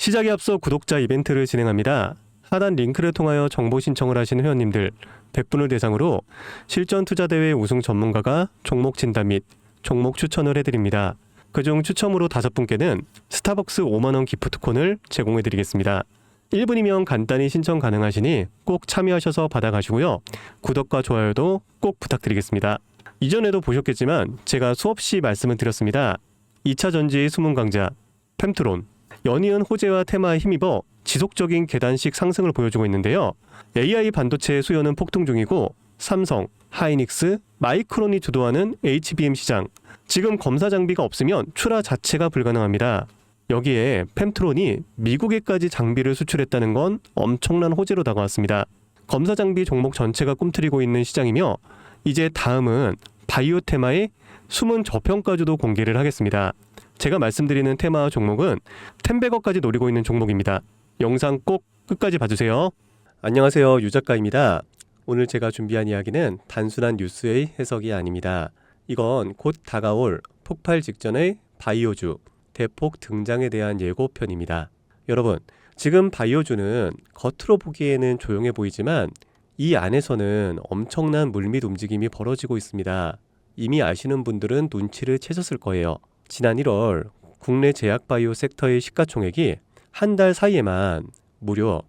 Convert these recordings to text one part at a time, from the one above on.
시작에 앞서 구독자 이벤트를 진행합니다. 하단 링크를 통하여 정보 신청을 하신 회원님들 100분을 대상으로 실전 투자대회 우승 전문가가 종목 진단 및 종목 추천을 해드립니다. 그중 추첨으로 5분께는 스타벅스 5만원 기프트콘을 제공해드리겠습니다. 1분이면 간단히 신청 가능하시니 꼭 참여하셔서 받아가시고요. 구독과 좋아요도 꼭 부탁드리겠습니다. 이전에도 보셨겠지만 제가 수없이 말씀을 드렸습니다. 2차 전지의 숨은 강자 펜트론 연이은 호재와 테마에 힘입어 지속적인 계단식 상승을 보여주고 있는데요. AI 반도체 수요는 폭등 중이고 삼성, 하이닉스, 마이크론이 주도하는 HBM 시장, 지금 검사 장비가 없으면 출하 자체가 불가능합니다. 여기에 펜트론이 미국에까지 장비를 수출했다는 건 엄청난 호재로 다가왔습니다. 검사 장비 종목 전체가 꿈틀이고 있는 시장이며 이제 다음은 바이오 테마의 숨은 저평가주도 공개를 하겠습니다. 제가 말씀드리는 테마 종목은 10백억까지 노리고 있는 종목입니다. 영상 꼭 끝까지 봐주세요. 안녕하세요, 유작가입니다. 오늘 제가 준비한 이야기는 단순한 뉴스의 해석이 아닙니다. 이건 곧 다가올 폭발 직전의 바이오주 대폭 등장에 대한 예고편입니다. 여러분, 지금 바이오주는 겉으로 보기에는 조용해 보이지만 이 안에서는 엄청난 물밑 움직임이 벌어지고 있습니다. 이미 아시는 분들은 눈치를 채셨을 거예요. 지난 1월 국내 제약바이오 섹터의 시가총액이 한 달 사이에만 무려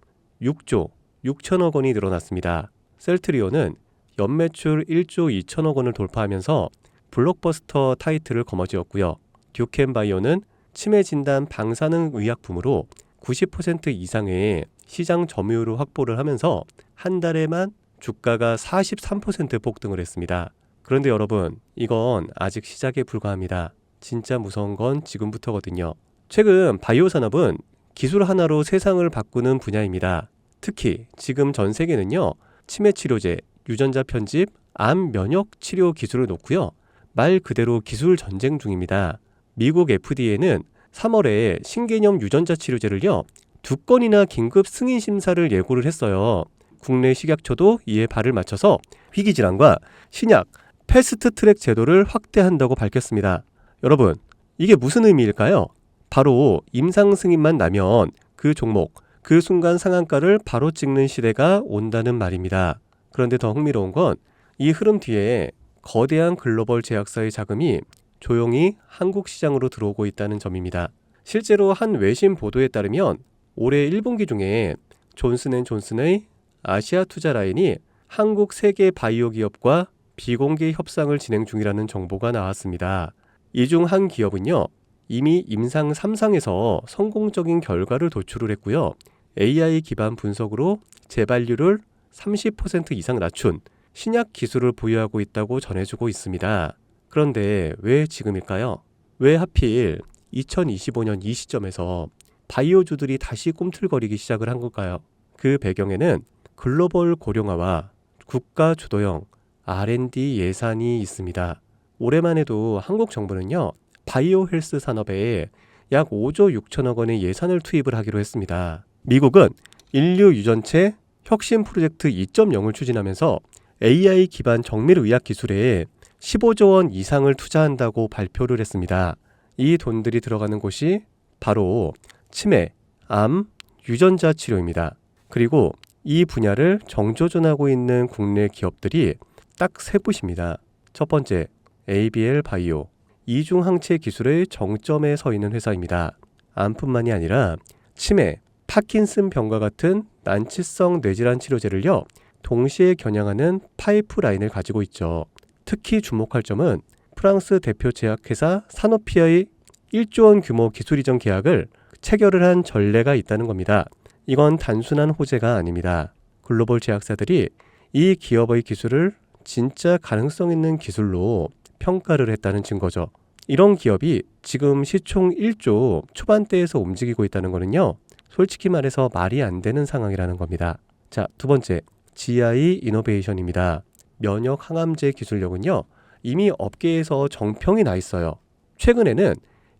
6조 6천억 원이 늘어났습니다. 셀트리온은 연매출 1조 2천억 원을 돌파하면서 블록버스터 타이틀을 거머쥐었고요. 듀켄바이오는 치매 진단 방사능 의약품으로 90% 이상의 시장 점유율을 확보를 하면서 한 달에만 주가가 43% 폭등을 했습니다. 그런데 여러분, 이건 아직 시작에 불과합니다. 진짜 무서운 건 지금부터거든요. 최근 바이오 산업은 기술 하나로 세상을 바꾸는 분야입니다. 특히 지금 전 세계는요, 치매 치료제, 유전자 편집, 암 면역 치료 기술을 놓고요, 말 그대로 기술 전쟁 중입니다. 미국 FDA는 3월에 신개념 유전자 치료제를요 2건이나 긴급 승인 심사를 예고를 했어요. 국내 식약처도 이에 발을 맞춰서 희귀질환과 신약 패스트 트랙 제도를 확대한다고 밝혔습니다. 여러분, 이게 무슨 의미일까요? 바로 임상 승인만 나면 그 종목, 그 순간 상한가를 바로 찍는 시대가 온다는 말입니다. 그런데 더 흥미로운 건 이 흐름 뒤에 거대한 글로벌 제약사의 자금이 조용히 한국 시장으로 들어오고 있다는 점입니다. 실제로 한 외신 보도에 따르면 올해 1분기 중에 존슨앤존슨의 아시아 투자 라인이 한국 세계 바이오 기업과 비공개 협상을 진행 중이라는 정보가 나왔습니다. 이 중 한 기업은요, 이미 임상 3상에서 성공적인 결과를 도출을 했고요. AI 기반 분석으로 재발률을 30% 이상 낮춘 신약 기술을 보유하고 있다고 전해주고 있습니다. 그런데 왜 지금일까요? 왜 하필 2025년 이 시점에서 바이오주들이 다시 꿈틀거리기 시작을 한 걸까요? 그 배경에는 글로벌 고령화와 국가 주도형 R&D 예산이 있습니다. 올해만 해도 한국 정부는요, 바이오 헬스 산업에 약 5조 6천억 원의 예산을 투입을 하기로 했습니다. 미국은 인류 유전체 혁신 프로젝트 2.0을 추진하면서 AI 기반 정밀 의학 기술에 15조 원 이상을 투자한다고 발표를 했습니다. 이 돈들이 들어가는 곳이 바로 치매, 암, 유전자 치료입니다. 그리고 이 분야를 정조준하고 있는 국내 기업들이 딱 3곳입니다. 첫 번째, ABL 바이오, 이중항체 기술의 정점에 서 있는 회사입니다. 암뿐만이 아니라 치매, 파킨슨 병과 같은 난치성 뇌질환 치료제를요, 동시에 겨냥하는 파이프라인을 가지고 있죠. 특히 주목할 점은 프랑스 대표 제약회사 사노피아의 1조 원 규모 기술 이전 계약을 체결을 한 전례가 있다는 겁니다. 이건 단순한 호재가 아닙니다. 글로벌 제약사들이 이 기업의 기술을 진짜 가능성 있는 기술로 평가를 했다는 증거죠. 이런 기업이 지금 시총 1조 초반대에서 움직이고 있다는 거는요, 솔직히 말해서 말이 안 되는 상황이라는 겁니다. 자, 두 번째, GI 이노베이션입니다. 면역 항암제 기술력은요, 이미 업계에서 정평이 나 있어요. 최근에는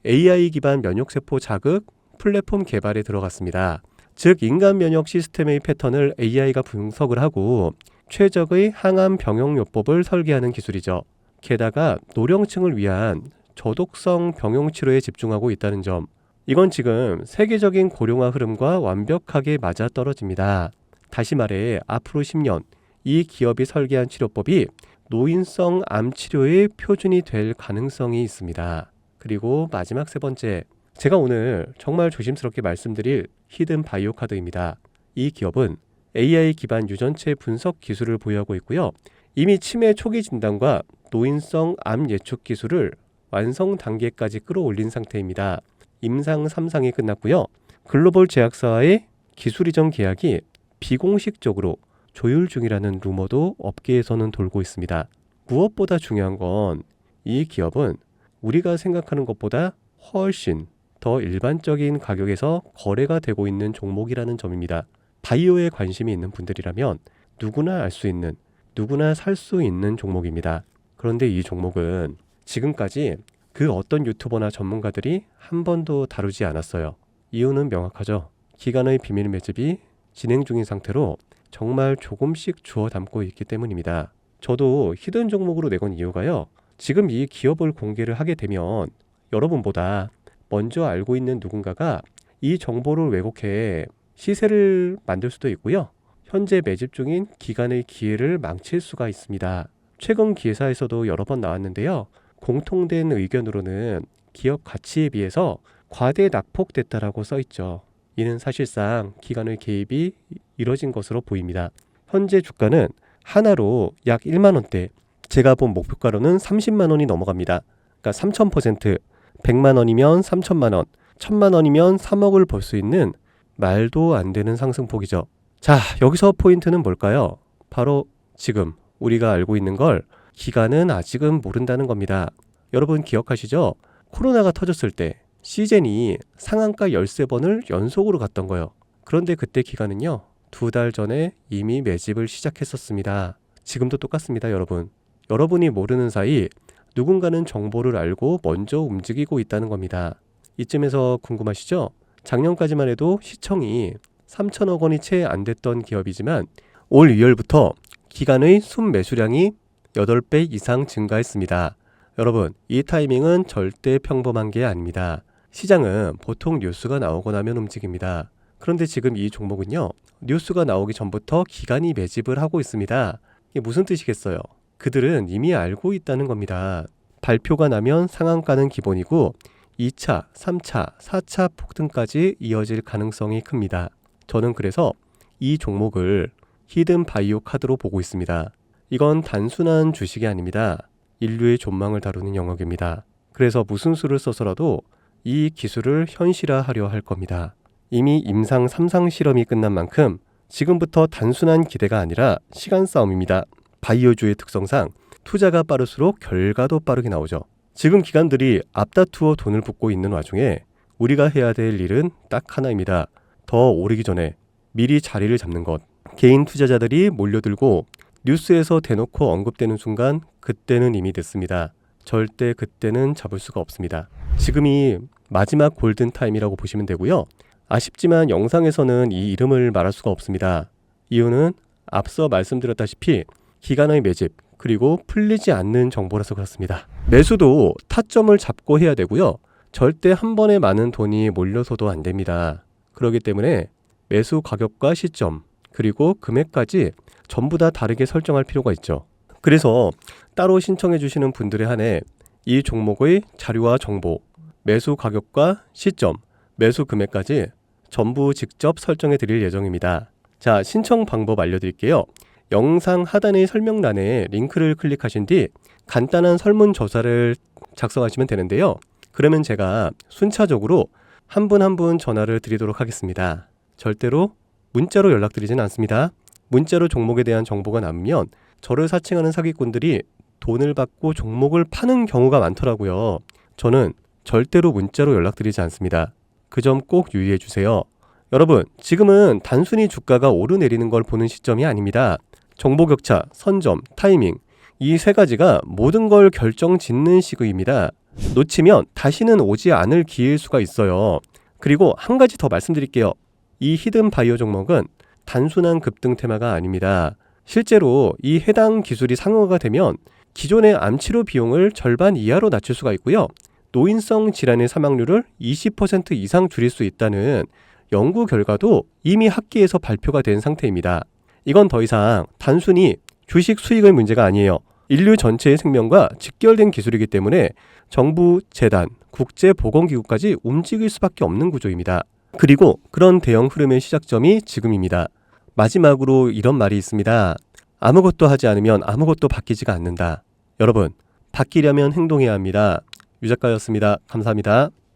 AI 기반 면역세포 자극 플랫폼 개발에 들어갔습니다. 즉, 인간 면역 시스템의 패턴을 AI가 분석을 하고 최적의 항암 병용요법을 설계하는 기술이죠. 게다가 노령층을 위한 저독성 병용 치료에 집중하고 있다는 점, 이건 지금 세계적인 고령화 흐름과 완벽하게 맞아떨어집니다. 다시 말해 앞으로 10년 이 기업이 설계한 치료법이 노인성 암 치료의 표준이 될 가능성이 있습니다. 그리고 마지막 세 번째, 제가 오늘 정말 조심스럽게 말씀드릴 히든 바이오 카드입니다. 이 기업은 AI 기반 유전체 분석 기술을 보유하고 있고요. 이미 치매 초기 진단과 노인성 암 예측 기술을 완성 단계까지 끌어올린 상태입니다. 임상 3상이 끝났고요. 글로벌 제약사와의 기술 이전 계약이 비공식적으로 조율 중이라는 루머도 업계에서는 돌고 있습니다. 무엇보다 중요한 건 이 기업은 우리가 생각하는 것보다 훨씬 더 일반적인 가격에서 거래가 되고 있는 종목이라는 점입니다. 바이오에 관심이 있는 분들이라면 누구나 알 수 있는, 누구나 살 수 있는 종목입니다. 그런데 이 종목은 지금까지 그 어떤 유튜버나 전문가들이 한 번도 다루지 않았어요. 이유는 명확하죠. 기관의 비밀 매집이 진행 중인 상태로 정말 조금씩 주워 담고 있기 때문입니다. 저도 히든 종목으로 내건 이유가요. 지금 이 기업을 공개를 하게 되면 여러분보다 먼저 알고 있는 누군가가 이 정보를 왜곡해 시세를 만들 수도 있고요. 현재 매집 중인 기관의 기회를 망칠 수가 있습니다. 최근 기사에서도 여러 번 나왔는데요. 공통된 의견으로는 기업 가치에 비해서 과대 낙폭됐다라고 써있죠. 이는 사실상 기관의 개입이 이뤄진 것으로 보입니다. 현재 주가는 하나로 약 1만 원대, 제가 본 목표가로는 30만 원이 넘어갑니다. 그러니까 3000%, 100만 원이면 3천만 원, 1000만 원이면 3억을 벌 수 있는 말도 안 되는 상승폭이죠. 자, 여기서 포인트는 뭘까요? 바로 지금 우리가 알고 있는 걸 기관은 아직은 모른다는 겁니다. 여러분 기억하시죠? 코로나가 터졌을 때 시젠이 상한가 13번을 연속으로 갔던 거예요. 그런데 그때 기관은요, 2달 전에 이미 매집을 시작했었습니다. 지금도 똑같습니다, 여러분. 여러분이 모르는 사이 누군가는 정보를 알고 먼저 움직이고 있다는 겁니다. 이쯤에서 궁금하시죠? 작년까지만 해도 시청이 3천억 원이 채 안 됐던 기업이지만 올 2월부터 기관의 순매수량이 8배 이상 증가했습니다. 여러분, 이 타이밍은 절대 평범한 게 아닙니다. 시장은 보통 뉴스가 나오고 나면 움직입니다. 그런데 지금 이 종목은요, 뉴스가 나오기 전부터 기관이 매집을 하고 있습니다. 이게 무슨 뜻이겠어요? 그들은 이미 알고 있다는 겁니다. 발표가 나면 상한가는 기본이고 2차, 3차, 4차 폭등까지 이어질 가능성이 큽니다. 저는 그래서 이 종목을 히든 바이오 카드로 보고 있습니다. 이건 단순한 주식이 아닙니다. 인류의 존망을 다루는 영역입니다. 그래서 무슨 수를 써서라도 이 기술을 현실화하려 할 겁니다. 이미 임상 3상 실험이 끝난 만큼 지금부터 단순한 기대가 아니라 시간 싸움입니다. 바이오주의 특성상 투자가 빠를수록 결과도 빠르게 나오죠. 지금 기관들이 앞다투어 돈을 붓고 있는 와중에 우리가 해야 될 일은 딱 하나입니다. 더 오르기 전에 미리 자리를 잡는 것. 개인 투자자들이 몰려들고 뉴스에서 대놓고 언급되는 순간 그때는 이미 됐습니다. 절대 그때는 잡을 수가 없습니다. 지금이 마지막 골든타임이라고 보시면 되고요. 아쉽지만 영상에서는 이 이름을 말할 수가 없습니다. 이유는 앞서 말씀드렸다시피 기관의 매집 그리고 풀리지 않는 정보라서 그렇습니다. 매수도 타점을 잡고 해야 되고요. 절대 한 번에 많은 돈이 몰려서도 안 됩니다. 그렇기 때문에 매수 가격과 시점 그리고 금액까지 전부 다 다르게 설정할 필요가 있죠. 그래서 따로 신청해 주시는 분들에 한해 이 종목의 자료와 정보, 매수 가격과 시점, 매수 금액까지 전부 직접 설정해 드릴 예정입니다. 자, 신청 방법 알려드릴게요. 영상 하단의 설명란에 링크를 클릭하신 뒤 간단한 설문조사를 작성하시면 되는데요. 그러면 제가 순차적으로 한 분 한 분 전화를 드리도록 하겠습니다. 절대로 문자로 연락드리진 않습니다. 문자로 종목에 대한 정보가 남으면 저를 사칭하는 사기꾼들이 돈을 받고 종목을 파는 경우가 많더라고요. 저는 절대로 문자로 연락드리지 않습니다. 그 점 꼭 유의해 주세요. 여러분, 지금은 단순히 주가가 오르내리는 걸 보는 시점이 아닙니다. 정보 격차, 선점, 타이밍, 이 세 가지가 모든 걸 결정짓는 시기입니다. 놓치면 다시는 오지 않을 기회일 수가 있어요. 그리고 한 가지 더 말씀드릴게요. 이 히든 바이오 종목은 단순한 급등 테마가 아닙니다. 실제로 이 해당 기술이 상용화가 되면 기존의 암치료 비용을 절반 이하로 낮출 수가 있고요. 노인성 질환의 사망률을 20% 이상 줄일 수 있다는 연구 결과도 이미 학계에서 발표가 된 상태입니다. 이건 더 이상 단순히 주식 수익의 문제가 아니에요. 인류 전체의 생명과 직결된 기술이기 때문에 정부, 재단, 국제보건기구까지 움직일 수밖에 없는 구조입니다. 그리고 그런 대형 흐름의 시작점이 지금입니다. 마지막으로 이런 말이 있습니다. 아무것도 하지 않으면 아무것도 바뀌지가 않는다. 여러분, 바뀌려면 행동해야 합니다. 유 작가였습니다. 감사합니다.